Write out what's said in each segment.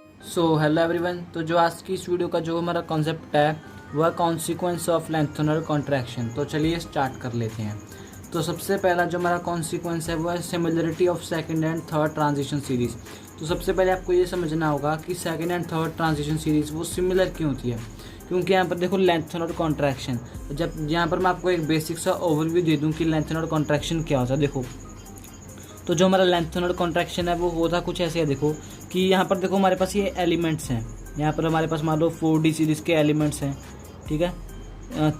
Hello everyone. तो जो आज की इस वीडियो का जो हमारा कॉन्सेप्ट है वह कॉन्सिक्वेंस ऑफ लेंथनर कॉन्ट्रैक्शन। तो चलिए स्टार्ट कर लेते हैं। तो सबसे पहला जो हमारा कॉन्सिक्वेंस है वह है similarity of second and third transition series. तो सबसे पहले आपको ये समझना होगा कि second and third transition series वो सिमिलर क्यों होती है, क्योंकि यहाँ पर देखो लेंथनर कॉन्ट्रैक्शन। जब यहाँ पर मैं आपको एक बेसिक सा ओवरव्यू दे दूँ कि लेंथनर कॉन्ट्रैक्शन क्या होता है। देखो, तो जो हमारा लेंथनर कॉन्ट्रैक्शन है वो होता कुछ ऐसे है। देखो कि यहाँ पर देखो हमारे पास ये एलिमेंट्स हैं। यहाँ पर हमारे पास मान लो 4D सीरीज़ के एलिमेंट्स हैं, ठीक है।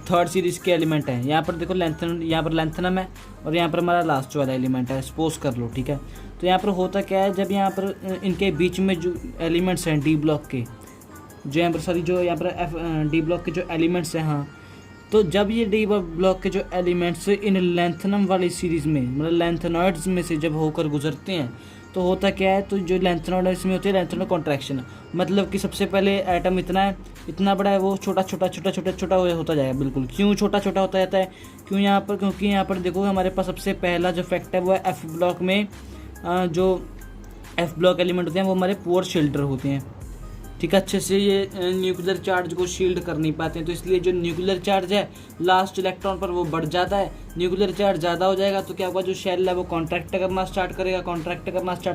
थर्ड सीरीज़ के एलिमेंट हैं। यहाँ पर देखो यहाँ पर लेंथनम है और यहाँ पर हमारा लास्ट वाला एलिमेंट है, सपोज कर लो, ठीक है। तो यहाँ पर होता क्या है, जब यहाँ पर इनके बीच में जो एलिमेंट्स हैं डी ब्लॉक के, जो यहाँ पर सॉरी जो यहाँ पर डी ब्लॉक के जो एलिमेंट्स हैं, हाँ, तो जब ये डी ब्लॉक के जो एलिमेंट्स इन लेंथनम वाली सीरीज़ में मतलब लेंथनॉइड्स में से जब होकर गुजरते हैं तो होता क्या है, तो जो लेंथनॉइड्स में होती है लेंथनॉइड कॉन्ट्रैक्शन, मतलब कि सबसे पहले एटम इतना बड़ा है, वो छोटा छोटा होता जाएगा। बिल्कुल क्यों छोटा छोटा होता जाता है, क्योंकि यहाँ पर देखो हमारे पास सबसे पहला जो फैक्ट है वो है एफ ब्लॉक में जो एफ ब्लॉक एलिमेंट होते हैं वो हमारे पुअर शेल्टर होते हैं, ठीक है। अच्छे से ये न्यूक्लियर चार्ज को शील्ड कर नहीं पाते हैं, तो इसलिए जो न्यूक्लियर चार्ज है लास्ट इलेक्ट्रॉन पर वो बढ़ जाता है। न्यूक्लियर चार्ज ज़्यादा हो जाएगा तो क्या होगा, जो शेल है वो कॉन्ट्रैक्ट करना स्टार्ट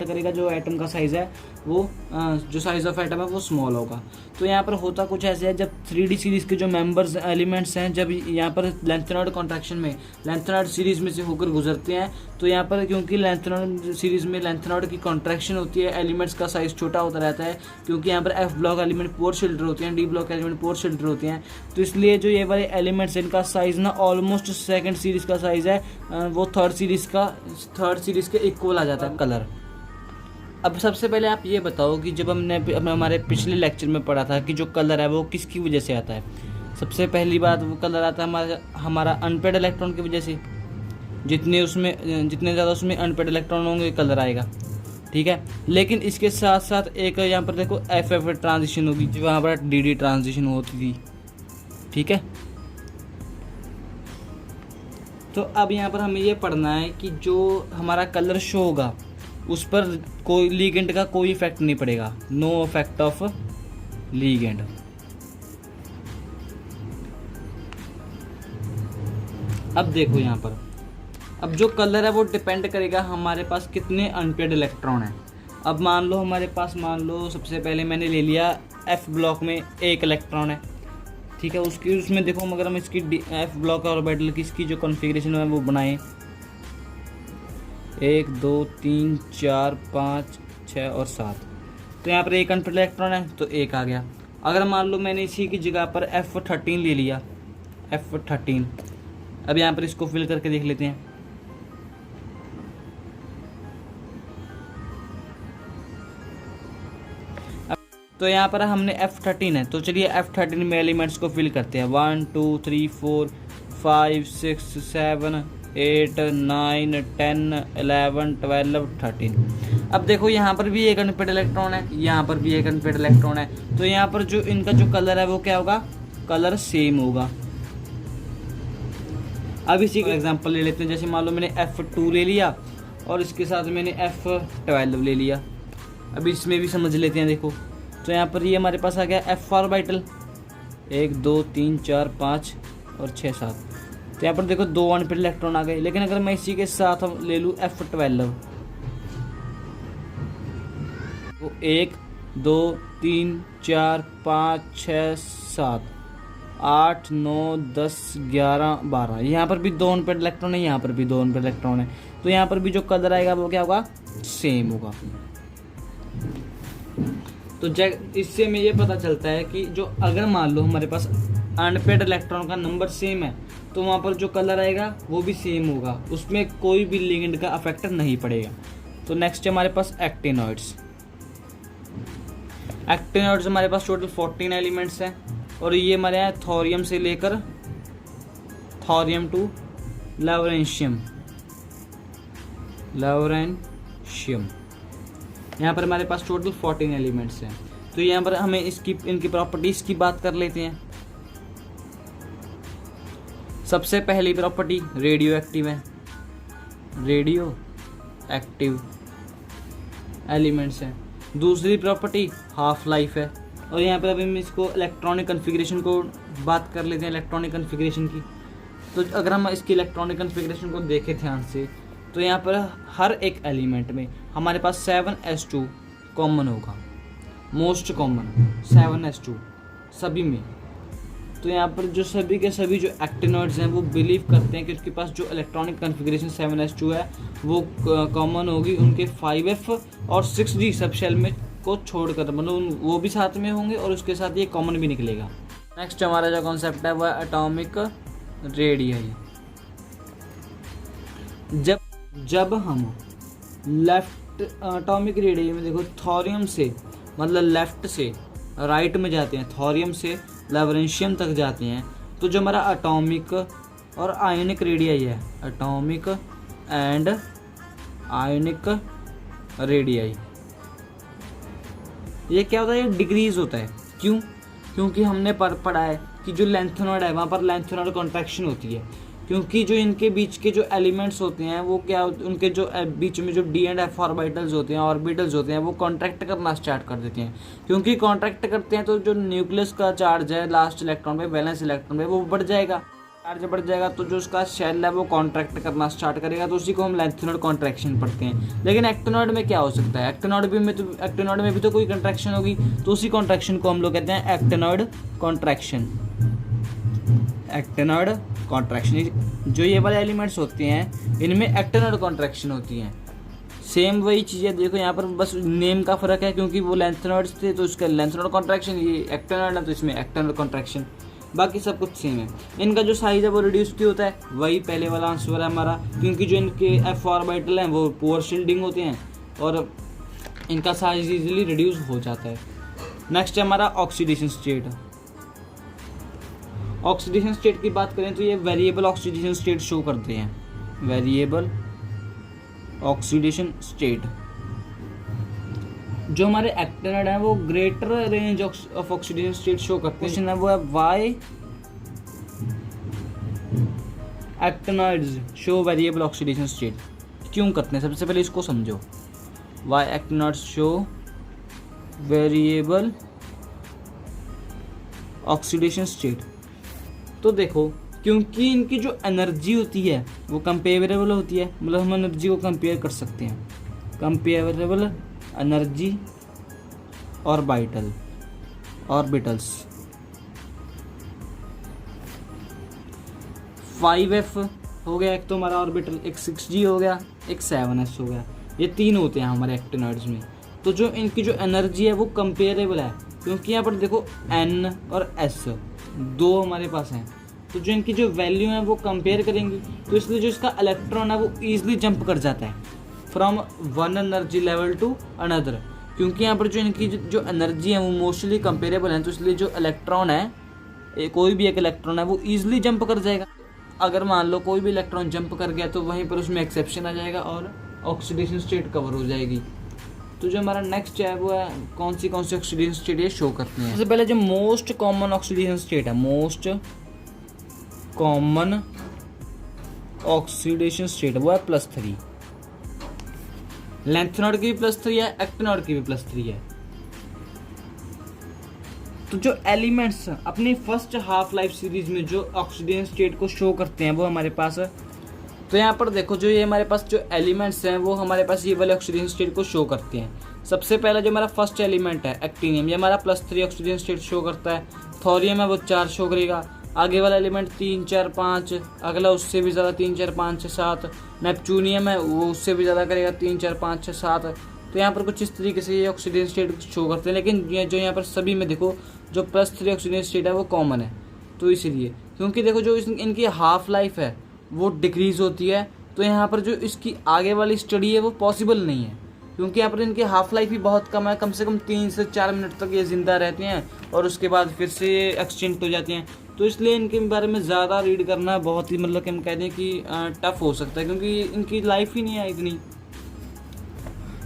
करेगा। जो एटम का साइज़ है वो जो साइज़ ऑफ एटम है वो स्मॉल होगा। तो यहाँ पर होता कुछ ऐसे है, जब 3D सीरीज़ के जो मेंबर्स एलिमेंट्स हैं जब यहाँ पर लेंथनॉइड कॉन्ट्रैक्शन में लेंथनॉइड सीरीज़ में से होकर गुजरते हैं, तो यहाँ पर क्योंकि लेंथनॉइड सीरीज़ में लेंथनॉइड की कॉन्ट्रैक्शन होती है, एलिमेंट्स का साइज़ छोटा होता रहता है, क्योंकि यहाँ पर एफ ब्लॉक एलिमेंट पोर शेल्टर होते हैं, डी ब्लॉक एलिमेंट पोर शेल्टर होते हैं। तो इसलिए जो ये वाले एलिमेंट्स इनका साइज़ ना ऑलमोस्ट सेकंड सीरीज़ का साइज़ है वो थर्ड सीरीज़ के इक्वल आ जाता है कलर। अब सबसे पहले आप ये बताओ कि जब हमने हमारे पिछले लेक्चर में पढ़ा था कि जो कलर है वो किसकी वजह से आता है। सबसे पहली बात वो कलर आता है हमारा अनपेड इलेक्ट्रॉन की वजह से। जितने ज़्यादा उसमें अनपेड इलेक्ट्रॉन होंगे कलर आएगा, ठीक है। लेकिन इसके साथ साथ एक यहाँ पर देखो एफ ट्रांजिशन होगी, जो वहाँ पर डी ट्रांजिशन होती थी, ठीक है। तो अब यहाँ पर हमें ये पढ़ना है कि जो हमारा कलर शो होगा उस पर कोई लीगेंड का कोई इफेक्ट नहीं पड़ेगा, नो इफेक्ट ऑफ लीगेंड। अब देखो यहाँ पर, अब जो कलर है वो डिपेंड करेगा हमारे पास कितने अनपेड इलेक्ट्रॉन हैं। अब मान लो हमारे पास सबसे पहले मैंने ले लिया एफ ब्लॉक में एक इलेक्ट्रॉन है, ठीक है। उसमें देखो मगर हम इसकी एफ ब्लॉक ऑर्बिटल की इसकी जो कॉन्फ़िगरेशन है वो बनाएं 1 2 3 4 5 6 और 7। तो यहाँ पर एक अनपेड इलेक्ट्रॉन है तो एक आ गया। अगर मान लो मैंने इसी की जगह पर F13 ले लिया, F13, अब यहाँ पर इसको फिल करके देख लेते हैं। तो यहाँ पर हमने F13 है, तो चलिए F13 में एलिमेंट्स को फिल करते हैं। 1 2 3 4 5 6 7 8 9 10 11 12 13। अब देखो यहाँ पर भी एक अनपेड इलेक्ट्रॉन है, यहाँ पर भी एक अनपेड इलेक्ट्रॉन है, तो यहाँ पर जो इनका जो कलर है वो क्या होगा, कलर सेम होगा। अब इसी का एग्जांपल ले लेते हैं। जैसे मान लो मैंने F2 ले लिया और इसके साथ मैंने F12 ले लिया। अब इसमें भी समझ लेते हैं। देखो तो यहाँ पर ये हमारे पास आ गया एफ ऑर्बिटल 1 2 3 4 5 और 6 7। तो यहाँ पर देखो 2 अनपेड इलेक्ट्रॉन आ गए। लेकिन अगर मैं इसी के साथ ले लूँ F12, तो 1 2 3 4 5 6 7 8 9 10 11 12, यहाँ पर भी 2 अनपेड इलेक्ट्रॉन है, यहाँ पर भी 2 अनपेड इलेक्ट्रॉन है। तो यहाँ पर भी जो कलर आएगा वो क्या होगा, सेम होगा। तो इससे हमें ये पता चलता है कि जो अगर मान लो हमारे पास अनपेड इलेक्ट्रॉन का नंबर सेम है तो वहाँ पर जो कलर आएगा वो भी सेम होगा, उसमें कोई भी लिगेंड का अफेक्ट नहीं पड़ेगा। तो नेक्स्ट है हमारे पास एक्टिनॉइड्स। हमारे पास टोटल 14 एलिमेंट्स हैं और ये हमारे यहाँ थोरियम से लेकर थोरियम टू लॉरेंशियम। यहाँ पर हमारे पास टोटल 14 एलिमेंट्स हैं। तो यहाँ पर हमें इनकी प्रॉपर्टीज़ की बात कर लेते हैं। सबसे पहली प्रॉपर्टी रेडियो एक्टिव है, रेडियो एक्टिव एलिमेंट्स हैं। दूसरी प्रॉपर्टी हाफ लाइफ है। और यहाँ पर अभी हम इसको इलेक्ट्रॉनिक कन्फिग्रेशन को बात कर लेते हैं, इलेक्ट्रॉनिक कन्फिग्रेशन की। तो अगर हम इसकी इलेक्ट्रॉनिक कन्फिग्रेशन को देखें ध्यान से, तो यहाँ पर हर एक एलिमेंट में हमारे पास 7s2 कॉमन होगा, मोस्ट कॉमन 7s2 सभी में। तो यहाँ पर जो सभी के सभी जो एक्टिनॉइड्स हैं वो बिलीव करते हैं कि उसके पास जो इलेक्ट्रॉनिक कन्फिग्रेशन 7s2 है वो कॉमन होगी उनके 5f और 6d सब शेल में को छोड़कर, मतलब वो भी साथ में होंगे और उसके साथ ये कॉमन भी निकलेगा। नेक्स्ट हमारा जो कॉन्सेप्ट है वह एटॉमिक रेडियाई। जब हम लेफ्ट एटॉमिक रेडियाई में देखो थोरियम से मतलब लेफ्ट से राइट में जाते हैं, थोरियम से लैवरेंशियम तक जाते हैं, तो जो हमारा एटॉमिक और आयनिक रेडियाई है, एटॉमिक एंड आयनिक रेडियाई, ये क्या होता है, ये डिक्रीज होता है। क्यों? क्योंकि हमने पढ़ा है कि जो लेंथेनॉइड है वहाँ पर लेंथेनॉइड कॉन्ट्रैक्शन होती है, क्योंकि जो इनके बीच के जो एलिमेंट्स होते हैं वो क्या, उनके जो बीच में जो डी एंड एफ ऑर्बिटल्स होते हैं, ऑर्बिटल्स होते हैं, वो कॉन्ट्रैक्ट करना स्टार्ट कर देते हैं। क्योंकि कॉन्ट्रैक्ट करते हैं तो जो न्यूक्लियस का चार्ज है लास्ट इलेक्ट्रॉन पे, वैलेंस इलेक्ट्रॉन पे, वो बढ़ जाएगा, चार्ज बढ़ जाएगा, तो जो उसका शेल है वो कॉन्ट्रैक्ट करना स्टार्ट करेगा, तो उसी को हम लेंथेनॉइड कॉन्ट्रैक्शन पढ़ते हैं। लेकिन एक्टिनॉइड में क्या हो सकता है, एक्टिनॉइड में भी तो कोई कॉन्ट्रैक्शन होगी, तो उसी कॉन्ट्रैक्शन को हम लोग कहते हैं एक्टिनॉइड कॉन्ट्रैक्शन। एक्टिनॉइड कॉन्ट्रैक्शन, जो ये वाले एलिमेंट्स होते हैं इनमें एक्टिनॉइड कॉन्ट्रैक्शन होती हैं। सेम वही चीज़ें देखो यहाँ पर, बस नेम का फ़र्क है, क्योंकि वो लेंथेनॉइड्स थे तो इसका लेंथेनॉइड कॉन्ट्रैक्शन, ये एक्टिनॉइड है तो इसमें एक्टिनॉइड कॉन्ट्रैक्शन, बाकी सब कुछ सेम है। इनका जो साइज है वो रिड्यूस क्यों होता है, वही पहले वाला आंसर है हमारा, क्योंकि जो इनके एफ ऑर्बिटल हैं वो पुअर शील्डिंग होते हैं और इनका साइज इजीली रिड्यूस हो जाता है। नेक्स्ट है हमारा ऑक्सीडेशन स्टेट। ऑक्सीडेशन स्टेट की बात करें तो ये वेरिएबल ऑक्सीडेशन स्टेट शो करते हैं, वेरिएबल ऑक्सीडेशन स्टेट। जो हमारे एक्टिनॉइड है वो greater range of oxidation state show करते हैं। क्वेश्चन है वो है why actinoids show variable oxidation state, क्यों करते हैं, सबसे पहले इसको समझो। Why actinoids show variable oxidation state, तो देखो क्योंकि इनकी जो एनर्जी होती है वो कंपेरेबल होती है, मतलब हम एनर्जी को कंपेयर कर सकते हैं, कंपेरेबल एनर्जी ऑर्बिटल्स 5f हो गया एक तो हमारा ऑर्बिटल, एक 6g हो गया, एक 7s हो गया, ये तीन होते हैं हमारे एक्टिनॉइड्स में। तो जो इनकी जो एनर्जी है वो कंपेरेबल है, क्योंकि यहाँ पर देखो n और s दो हमारे पास हैं, तो जो इनकी जो वैल्यू है वो कंपेयर करेंगी, तो इसलिए जो इसका इलेक्ट्रॉन है वो ईजिली जंप कर जाता है from one energy level to another, क्योंकि यहाँ पर जो इनकी जो एनर्जी है वो मोस्टली कंपेरेबल है, तो इसलिए जो इलेक्ट्रॉन है, कोई भी एक इलेक्ट्रॉन है वो ईजिली जंप कर जाएगा। अगर मान लो कोई भी इलेक्ट्रॉन जंप कर गया तो वहीं पर उसमें एक्सेप्शन आ जाएगा और ऑक्सीडेशन स्टेट कवर हो जाएगी। तो जो हमारा नेक्स्ट है वो है कौन सी ऑक्सीडेशन स्टेट ये शो करते हैं। सबसे पहले जो मोस्ट कॉमन ऑक्सीडेशन स्टेट है, मोस्ट कॉमन ऑक्सीडेशन स्टेट वो है +3। लेंथेनॉइड की भी +3 है, एक्टिनॉइड की भी +3 है। तो जो एलिमेंट्स अपनी फर्स्ट हाफ लाइफ सीरीज में जो ऑक्सीडेशन स्टेट को शो करते हैं वो हमारे पास है, तो यहाँ पर देखो जो ये हमारे पास जो एलिमेंट्स हैं वो हमारे पास ये वाले ऑक्सीडेशन स्टेट को शो करते हैं। सबसे पहला जो हमारा फर्स्ट एलिमेंट है एक्टिनियम, ये हमारा +3 ऑक्सीडेशन स्टेट शो करता है। थोरियम है वो 4 शो करेगा। आगे वाला एलिमेंट 3, 4, 5, अगला उससे भी ज़्यादा 3, 4, 5, 6, 7। नेपच्यूनियम है वो उससे भी ज़्यादा करेगा 3, 4, 5, 6, 7। तो यहाँ पर कुछ इस तरीके से ये ऑक्सीडेशन स्टेट शो करते हैं, लेकिन जो यहाँ पर सभी में देखो जो +3 ऑक्सीडेशन स्टेट है वो कॉमन है। तो इसीलिए क्योंकि देखो जो इनकी हाफ लाइफ है वो डिक्रीज़ होती है, तो यहाँ पर जो इसकी आगे वाली स्टडी है वो पॉसिबल नहीं है, क्योंकि यहाँ पर इनकी हाफ लाइफ ही बहुत कम है, कम से कम 3 से 4 मिनट तक ये ज़िंदा रहते हैं और उसके बाद फिर से एक्सटिंक्ट हो जाते हैं। तो इसलिए इनके बारे में ज़्यादा रीड करना बहुत ही मतलब कि हम कहते हैं कि टफ हो सकता है, क्योंकि इनकी लाइफ ही नहीं है इतनी।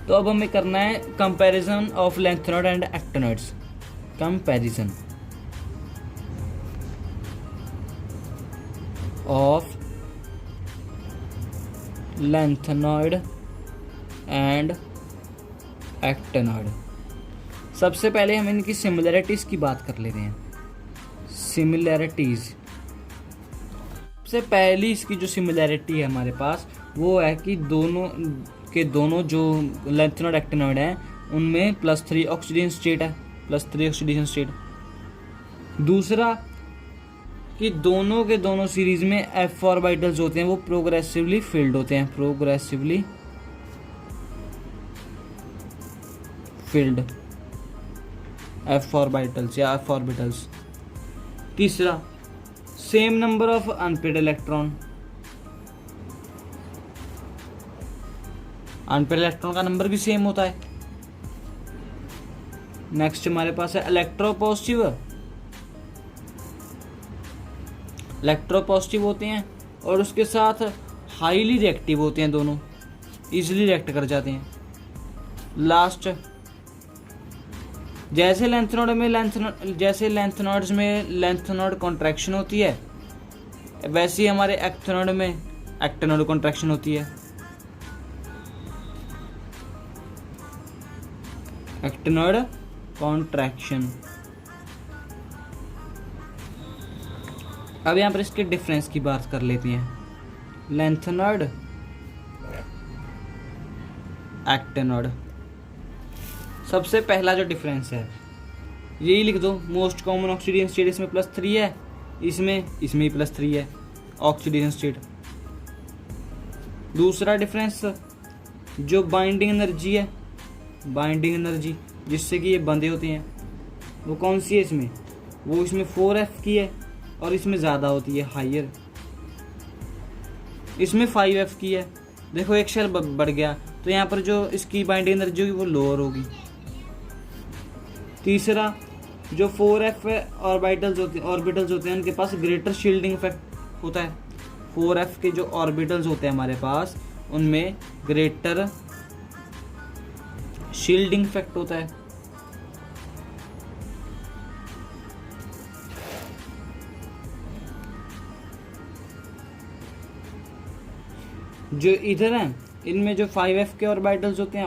तो अब हमें करना है comparison of lanthanoid and actinoids. Comparison of lanthanoid and actinoid. सबसे पहले हम इनकी सिमिलरिटीज़ की बात कर लेते हैं। सिमिलरिटीज़, सबसे पहली इसकी जो सिमिलरिटी है हमारे पास वो है कि दोनों जो लैंथेनॉइड एक्टिनॉइड हैं उनमें +3 ऑक्सीजन स्टेट है, +3 ऑक्सीडेशन स्टेट। दूसरा कि दोनों के दोनों सीरीज में f ऑर्बिटल्स होते हैं वो प्रोग्रेसिवली फिल्ड होते हैं, प्रोग्रेसिवली फिल्ड f ऑर्बिटल्स या f ऑर्बिटल्स। तीसरा, same number of unpaired electron, unpaired electron का नंबर भी सेम होता है। नेक्स्ट हमारे पास है इलेक्ट्रोपॉजिटिव, इलेक्ट्रोपॉजिटिव होते हैं और उसके साथ हाईली रिएक्टिव होते हैं, दोनों इजीली रिएक्ट कर जाते हैं। लास्ट, जैसे लैंथेनॉइड्स में लैंथेनॉइड कॉन्ट्रैक्शन होती है वैसे ही हमारे एक्टिनॉइड में एक्टिनॉइड कॉन्ट्रैक्शन होती है। Actinoid contraction. अब यहाँ पर इसके डिफरेंस की बात कर लेते हैं। Lanthanoid, actinoid. सबसे पहला जो डिफरेंस है यही लिख दो, मोस्ट कॉमन ऑक्सीडेशन स्टेट इसमें +3 है, इसमें भी +3 है ऑक्सीडेशन स्टेट। दूसरा डिफरेंस, जो बाइंडिंग एनर्जी है, बाइंडिंग एनर्जी जिससे कि ये बंधे होते हैं वो कौन सी है इसमें, वो इसमें 4F की है और इसमें ज़्यादा होती है, हाइयर। इसमें 5F की है। देखो एक शेल बढ़ गया तो यहाँ पर जो इसकी बाइंडिंग एनर्जी होगी वो लोअर होगी। तीसरा, जो 4F ऑर्बिटल्स होते हैं उनके पास ग्रेटर शील्डिंग इफेक्ट होता है। 4F के जो ऑर्बिटल्स होते हैं हमारे पास उनमें ग्रेटर शील्डिंग इफेक्ट होता है। जो इधर है इनमें जो 5F के ऑर्बिटल्स होते हैं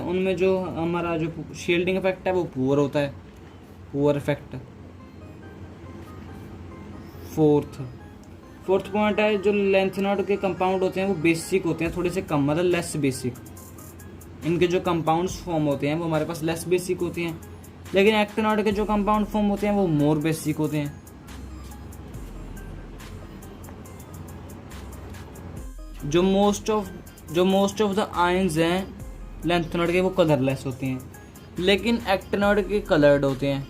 उनमें जो हमारा जो शील्डिंग इफेक्ट है वो पुअर होता है, पुअर इफेक्ट। फोर्थ पॉइंट है, जो लैंथेनॉइड के कंपाउंड होते हैं वो बेसिक होते हैं, थोड़े से कम, मतलब लेस बेसिक। इनके जो कंपाउंड्स फॉर्म होते हैं वो हमारे पास लेस बेसिक होते हैं, लेकिन एक्टिनॉइड के जो कंपाउंड फॉर्म होते हैं वो मोर बेसिक होते हैं। जो मोस्ट ऑफ द आयंस हैं लैंथेनॉइड के वो कलरलेस होते हैं, लेकिन एक्टिनॉइड के कलर्ड होते हैं।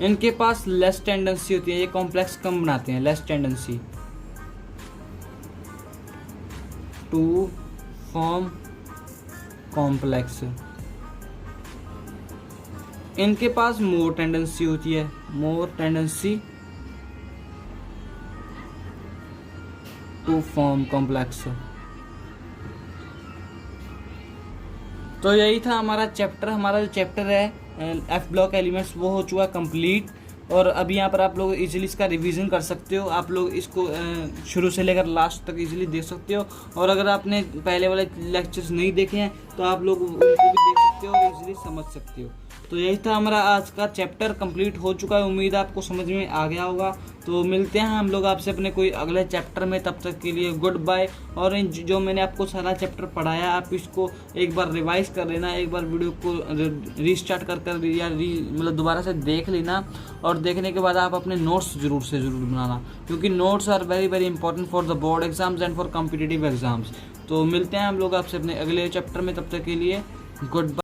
इनके पास लेस टेंडेंसी होती है, ये कॉम्प्लेक्स कम बनाते हैं, less tendency to form complex. इनके पास मोर टेंडेंसी होती है, more tendency to form complex. तो यही था हमारा चैप्टर। हमारा जो चैप्टर है F ब्लॉक एलिमेंट्स वो हो चुका कंप्लीट, और अभी यहाँ पर आप लोग इजीली इसका रिवीजन कर सकते हो। आप लोग इसको शुरू से लेकर लास्ट तक इजीली देख सकते हो, और अगर आपने पहले वाले लेक्चर्स नहीं देखे हैं तो आप लोग उनको भी देख सकते हो और इजीली समझ सकते हो। तो यही था हमारा आज का चैप्टर, कंप्लीट हो चुका है। उम्मीद है आपको समझ में आ गया होगा। तो मिलते हैं हम लोग आपसे अपने कोई अगले चैप्टर में, तब तक के लिए गुड बाय। और जो मैंने आपको सारा चैप्टर पढ़ाया आप इसको एक बार रिवाइज कर लेना, एक बार वीडियो को रीस्टार्ट कर या मतलब दोबारा से देख लेना, और देखने के बाद आप अपने नोट्स जरूर बनाना, क्योंकि notes are very very important for the board exams and for competitive exams. तो मिलते हैं हम लोग आपसे अपने अगले चैप्टर में, तब तक के लिए गुड बाय।